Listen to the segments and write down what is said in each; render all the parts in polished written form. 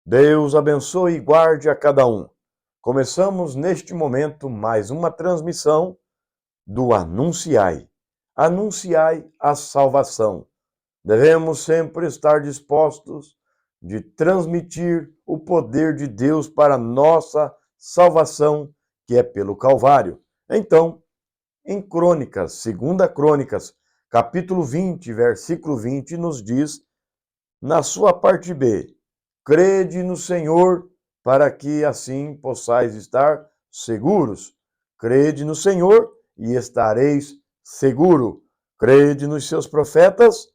Deus abençoe e guarde a cada um. Começamos neste momento mais uma transmissão do Anunciai. Anunciai a salvação. Devemos sempre estar dispostos de transmitir o poder de Deus para nossa salvação, que é pelo Calvário. Então, em Crônicas, 2 Crônicas, capítulo 20, versículo 20, nos diz, na sua parte B, crede no Senhor, para que assim possais estar seguros. Crede no Senhor e estareis seguro. Crede nos seus profetas,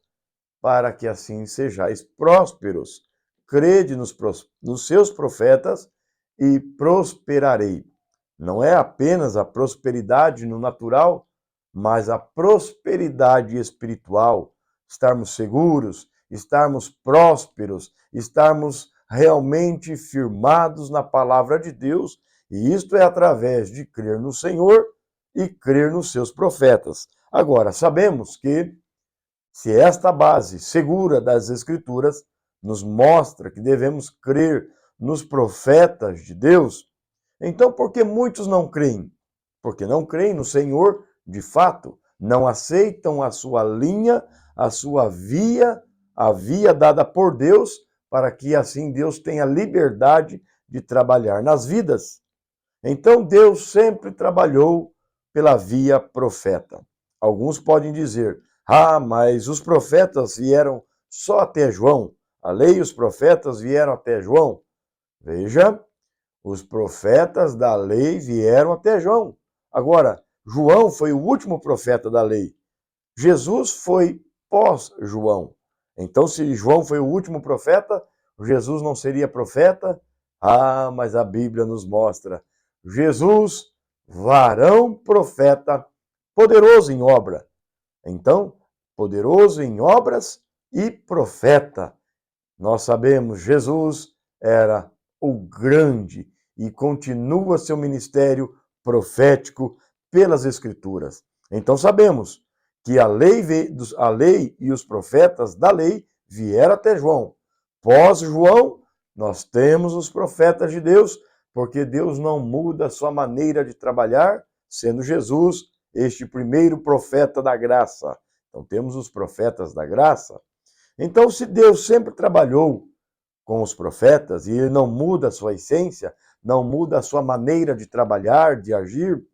para que assim sejais prósperos. Crede nos seus profetas e prosperarei. Não é apenas a prosperidade no natural, mas a prosperidade espiritual. Estarmos seguros, estarmos prósperos, estarmos realmente firmados na palavra de Deus, e isto é através de crer no Senhor e crer nos seus profetas. Agora, sabemos que se esta base segura das Escrituras nos mostra que devemos crer nos profetas de Deus, então por que muitos não creem? Porque não creem no Senhor de fato, não aceitam a sua linha, a sua via, a via dada por Deus, para que assim Deus tenha liberdade de trabalhar nas vidas. Então Deus sempre trabalhou pela via profeta. Alguns podem dizer, mas os profetas vieram só até João. A lei e os profetas vieram até João. Veja, os profetas da lei vieram até João. Agora, João foi o último profeta da lei. Jesus foi pós-João. Então, se João foi o último profeta, Jesus não seria profeta? Mas a Bíblia nos mostra Jesus, varão profeta, poderoso em obra. Então, poderoso em obras e profeta. Nós sabemos, Jesus era o grande e continua seu ministério profético pelas Escrituras. Então sabemos que a lei e os profetas da lei vieram até João. Pós João, nós temos os profetas de Deus, porque Deus não muda a sua maneira de trabalhar, sendo Jesus este primeiro profeta da graça. Então temos os profetas da graça. Então, se Deus sempre trabalhou com os profetas e ele não muda a sua essência, não muda a sua maneira de trabalhar, de agir,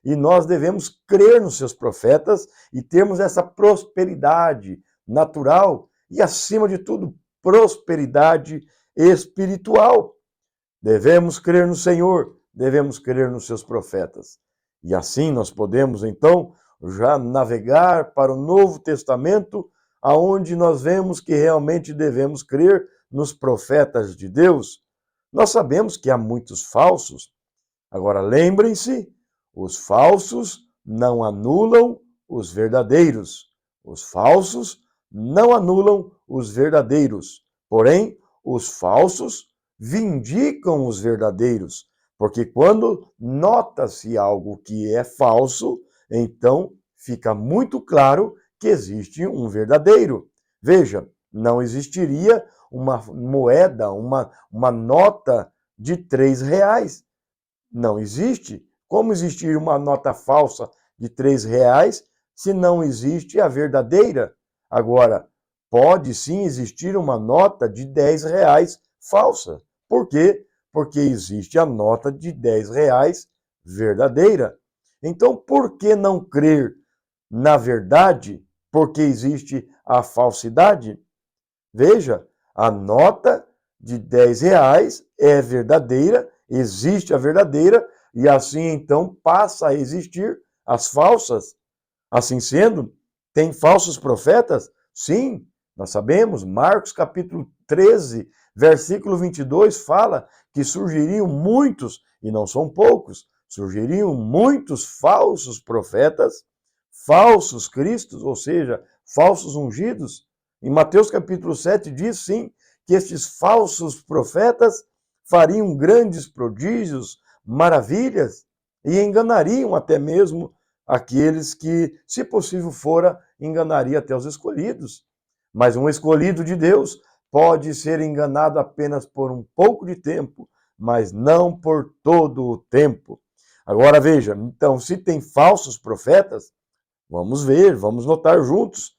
e nós devemos crer nos seus profetas e termos essa prosperidade natural e, acima de tudo, prosperidade espiritual. Devemos crer no Senhor, devemos crer nos seus profetas. E assim nós podemos, então, já navegar para o Novo Testamento, aonde nós vemos que realmente devemos crer nos profetas de Deus. Nós sabemos que há muitos falsos. Agora, lembrem-se, os falsos não anulam os verdadeiros. Os falsos não anulam os verdadeiros. Porém, os falsos vindicam os verdadeiros. Porque quando nota-se algo que é falso, então fica muito claro que existe um verdadeiro. Veja, não existiria uma moeda, uma nota de R$ 3. Não existe. Como existir uma nota falsa de R$ 3 se não existe a verdadeira? Agora, pode sim existir uma nota de R$ 10 falsa. Por quê? Porque existe a nota de R$ 10 verdadeira. Então, por que não crer na verdade? Porque existe a falsidade? Veja, a nota de R$ 10 é verdadeira, existe a verdadeira, e assim então passa a existir as falsas. Assim sendo, tem falsos profetas? Sim, nós sabemos, Marcos capítulo 13, versículo 22 fala que surgiriam muitos, e não são poucos, surgiriam muitos falsos profetas, falsos cristos, ou seja, falsos ungidos. Em Mateus capítulo 7 diz sim que estes falsos profetas fariam grandes prodígios, maravilhas e enganariam até mesmo aqueles que, se possível fora, enganaria até os escolhidos. Mas um escolhido de Deus pode ser enganado apenas por um pouco de tempo, mas não por todo o tempo. Agora veja, então, se tem falsos profetas, vamos ver, vamos notar juntos,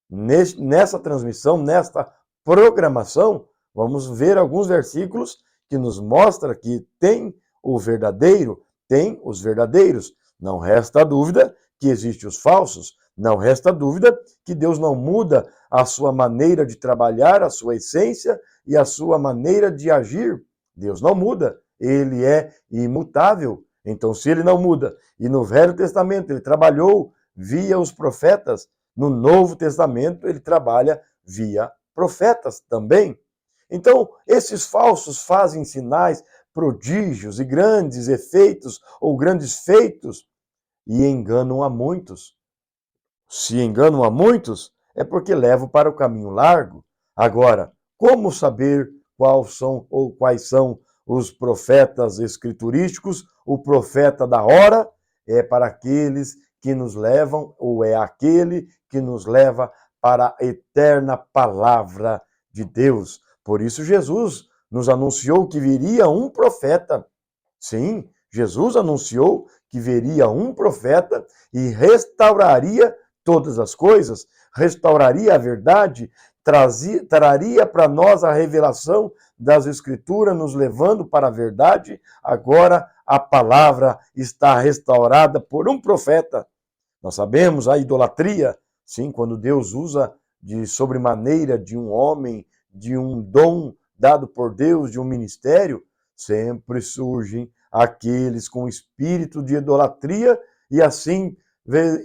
nessa transmissão, nesta programação, vamos ver alguns versículos que nos mostram que tem o verdadeiro, tem os verdadeiros. Não resta dúvida que existem os falsos, não resta dúvida que Deus não muda a sua maneira de trabalhar, a sua essência e a sua maneira de agir. Deus não muda, ele é imutável. Então, se ele não muda, e no Velho Testamento ele trabalhou via os profetas, no Novo Testamento ele trabalha via profetas também. Então, esses falsos fazem sinais, prodígios e grandes efeitos ou grandes feitos e enganam a muitos. Se enganam a muitos, é porque levam para o caminho largo. Agora, como saber quais são os profetas escriturísticos? O profeta da hora é para aqueles que nos levam, ou é aquele que nos leva para a eterna palavra de Deus. Por isso Jesus nos anunciou que viria um profeta. Sim, Jesus anunciou que viria um profeta e restauraria todas as coisas, restauraria a verdade, traria para nós a revelação das Escrituras, nos levando para a verdade. Agora a palavra está restaurada por um profeta. Nós sabemos a idolatria, sim, quando Deus usa de sobremaneira de um homem, de um dom dado por Deus, de um ministério, sempre surgem aqueles com espírito de idolatria e assim,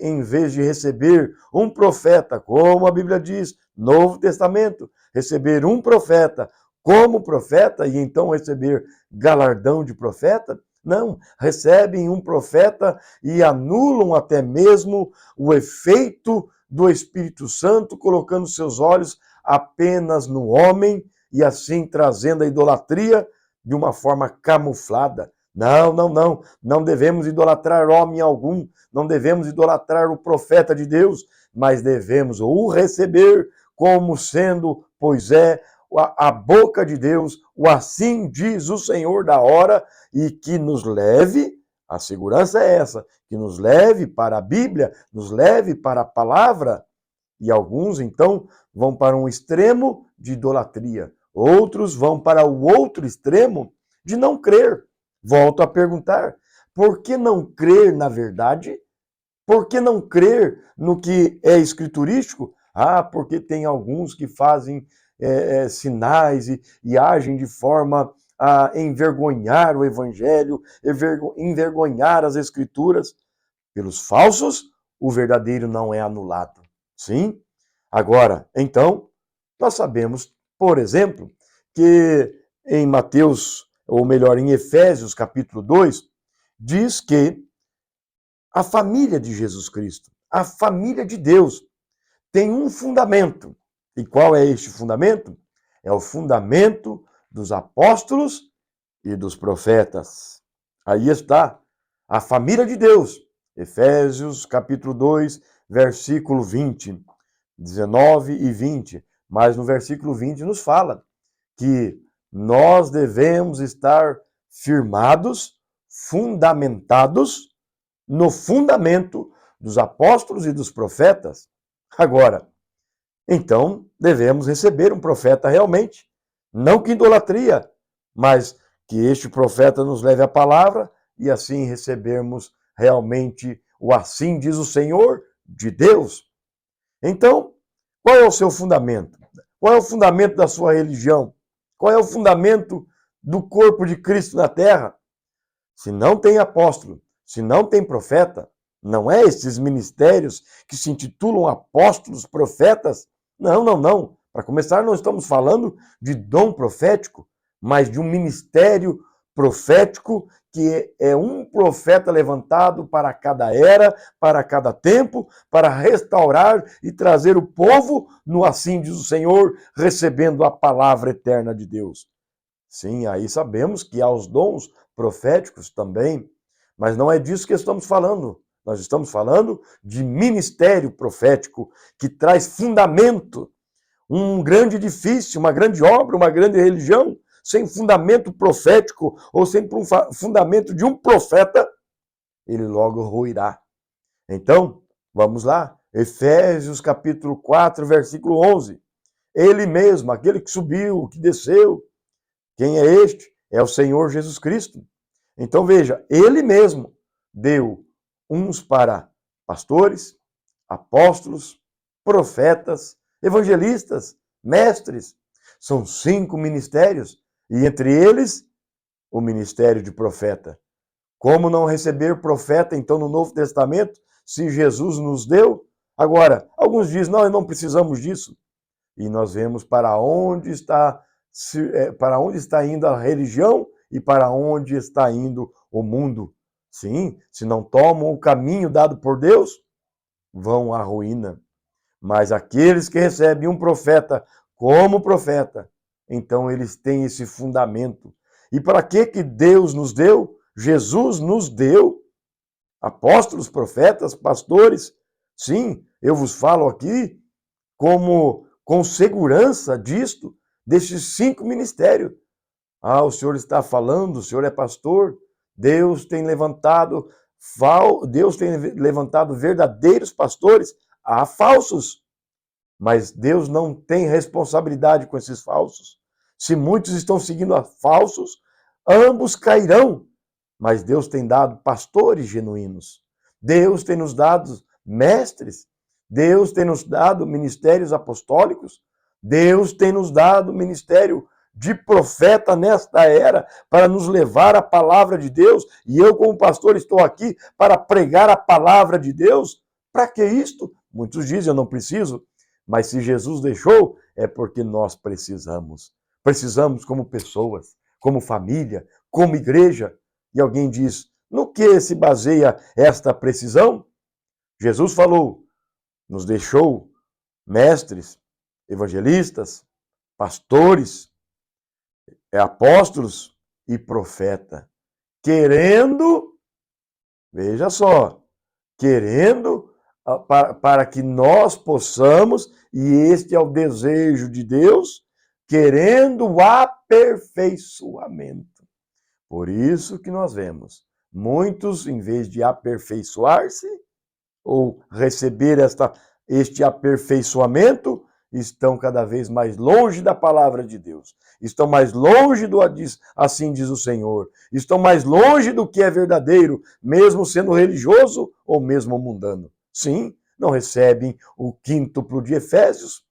em vez de receber um profeta, como a Bíblia diz, Novo Testamento, receber um profeta como profeta e então receber galardão de profeta, não, recebem um profeta e anulam até mesmo o efeito do Espírito Santo, colocando seus olhos apenas no homem e assim trazendo a idolatria de uma forma camuflada. Não devemos idolatrar homem algum, não devemos idolatrar o profeta de Deus, mas devemos o receber como sendo, pois é, a boca de Deus, o assim diz o Senhor da hora, e que nos leve, a segurança é essa, que nos leve para a Bíblia, nos leve para a palavra, e alguns então vão para um extremo de idolatria, outros vão para o outro extremo de não crer. Volto a perguntar, por que não crer na verdade? Por que não crer no que é escriturístico? Porque tem alguns que fazem sinais e agem de forma a envergonhar o evangelho, envergonhar as escrituras. Pelos falsos, o verdadeiro não é anulado. Sim? Agora, então, nós sabemos, por exemplo, que em Mateus, ou melhor, em Efésios, capítulo 2, diz que a família de Jesus Cristo, a família de Deus, tem um fundamento. E qual é este fundamento? É o fundamento dos apóstolos e dos profetas. Aí está a família de Deus. Efésios, capítulo 2, versículo 20, 19 e 20. Mas no versículo 20 nos fala que nós devemos estar firmados, fundamentados no fundamento dos apóstolos e dos profetas. Agora, então, devemos receber um profeta realmente, não que idolatria, mas que este profeta nos leve a palavra e assim recebermos realmente o assim diz o Senhor de Deus. Então, qual é o seu fundamento? Qual é o fundamento da sua religião? Qual é o fundamento do corpo de Cristo na terra? Se não tem apóstolo, se não tem profeta, não é esses ministérios que se intitulam apóstolos, profetas? Não. Para começar, não estamos falando de dom profético, mas de um ministério profético que é um profeta levantado para cada era, para cada tempo, para restaurar e trazer o povo no assim diz o Senhor, recebendo a palavra eterna de Deus. Sim, aí sabemos que há os dons proféticos também, mas não é disso que estamos falando. Nós estamos falando de ministério profético que traz fundamento, um grande edifício, uma grande obra, uma grande religião, sem fundamento profético ou sem fundamento de um profeta, ele logo ruirá. Então, vamos lá, Efésios capítulo 4, versículo 11. Ele mesmo, aquele que subiu, que desceu, quem é este? É o Senhor Jesus Cristo. Então veja, ele mesmo deu uns para pastores, apóstolos, profetas, evangelistas, mestres. São 5 ministérios, e entre eles, o ministério de profeta. Como não receber profeta, então, no Novo Testamento, se Jesus nos deu? Agora, alguns dizem, não precisamos disso. E nós vemos para onde está indo a religião e para onde está indo o mundo. Sim, se não tomam o caminho dado por Deus, vão à ruína. Mas aqueles que recebem um profeta como profeta, então eles têm esse fundamento. E para que Deus nos deu? Jesus nos deu apóstolos, profetas, pastores. Sim, eu vos falo aqui com segurança disto, desses 5 ministérios. O senhor está falando, o senhor é pastor. Deus tem levantado verdadeiros pastores. Há falsos, mas Deus não tem responsabilidade com esses falsos. Se muitos estão seguindo a falsos, ambos cairão. Mas Deus tem dado pastores genuínos. Deus tem nos dado mestres. Deus tem nos dado ministérios apostólicos. Deus tem nos dado ministério de profeta nesta era para nos levar a palavra de Deus. E eu, como pastor, estou aqui para pregar a palavra de Deus. Para que isto? Muitos dizem, eu não preciso. Mas se Jesus deixou, é porque nós precisamos. Precisamos como pessoas, como família, como igreja. E alguém diz, no que se baseia esta precisão? Jesus falou, nos deixou mestres, evangelistas, pastores, apóstolos e profeta. Querendo, veja só, querendo para que nós possamos, e este é o desejo de Deus, querendo o aperfeiçoamento. Por isso que nós vemos muitos, em vez de aperfeiçoar-se ou receber este aperfeiçoamento, estão cada vez mais longe da palavra de Deus. Estão mais longe assim diz o Senhor. Estão mais longe do que é verdadeiro, mesmo sendo religioso ou mesmo mundano. Sim, não recebem o quíntuplo de Efésios.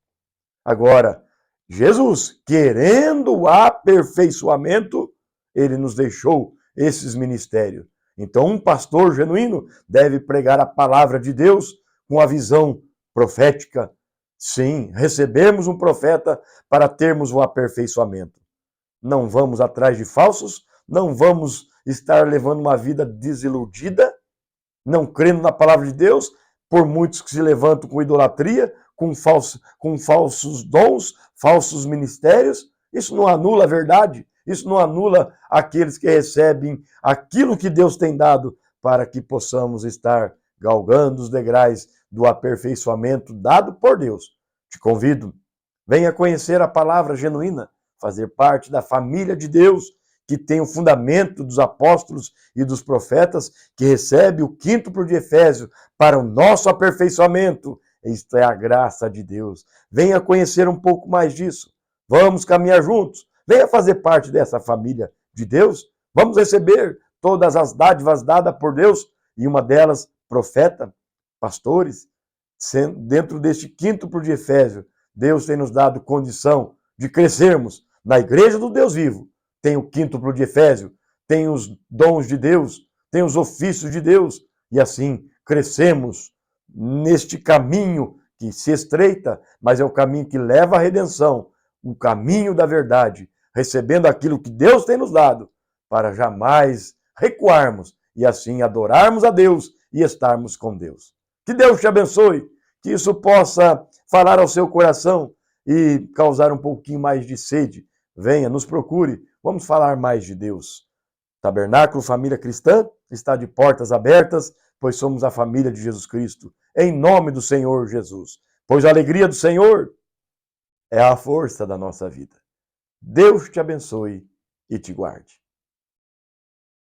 Agora, Jesus, querendo o aperfeiçoamento, ele nos deixou esses ministérios. Então, um pastor genuíno deve pregar a palavra de Deus com a visão profética. Sim, recebemos um profeta para termos o aperfeiçoamento. Não vamos atrás de falsos, não vamos estar levando uma vida desiludida, não crendo na palavra de Deus, por muitos que se levantam com idolatria, com falsos dons, falsos ministérios. Isso não anula a verdade. Isso não anula aqueles que recebem aquilo que Deus tem dado para que possamos estar galgando os degraus do aperfeiçoamento dado por Deus. Te convido, venha conhecer a palavra genuína, fazer parte da família de Deus, que tem o fundamento dos apóstolos e dos profetas, que recebe o quíntuplo de Efésios para o nosso aperfeiçoamento. Isto é a graça de Deus. Venha conhecer um pouco mais disso. Vamos caminhar juntos. Venha fazer parte dessa família de Deus. Vamos receber todas as dádivas dadas por Deus, e uma delas, profeta, pastores. Dentro deste quíntuplo de Efésios, Deus tem nos dado condição de crescermos na igreja do Deus vivo. Tem o quíntuplo de Efésios, tem os dons de Deus, tem os ofícios de Deus, e assim crescemos neste caminho que se estreita, mas é o caminho que leva à redenção, o caminho da verdade, recebendo aquilo que Deus tem nos dado, para jamais recuarmos e assim adorarmos a Deus e estarmos com Deus. Que Deus te abençoe, que isso possa falar ao seu coração e causar um pouquinho mais de sede. Venha, nos procure, vamos falar mais de Deus. Tabernáculo Família Cristã está de portas abertas, pois somos a família de Jesus Cristo, em nome do Senhor Jesus. Pois a alegria do Senhor é a força da nossa vida. Deus te abençoe e te guarde.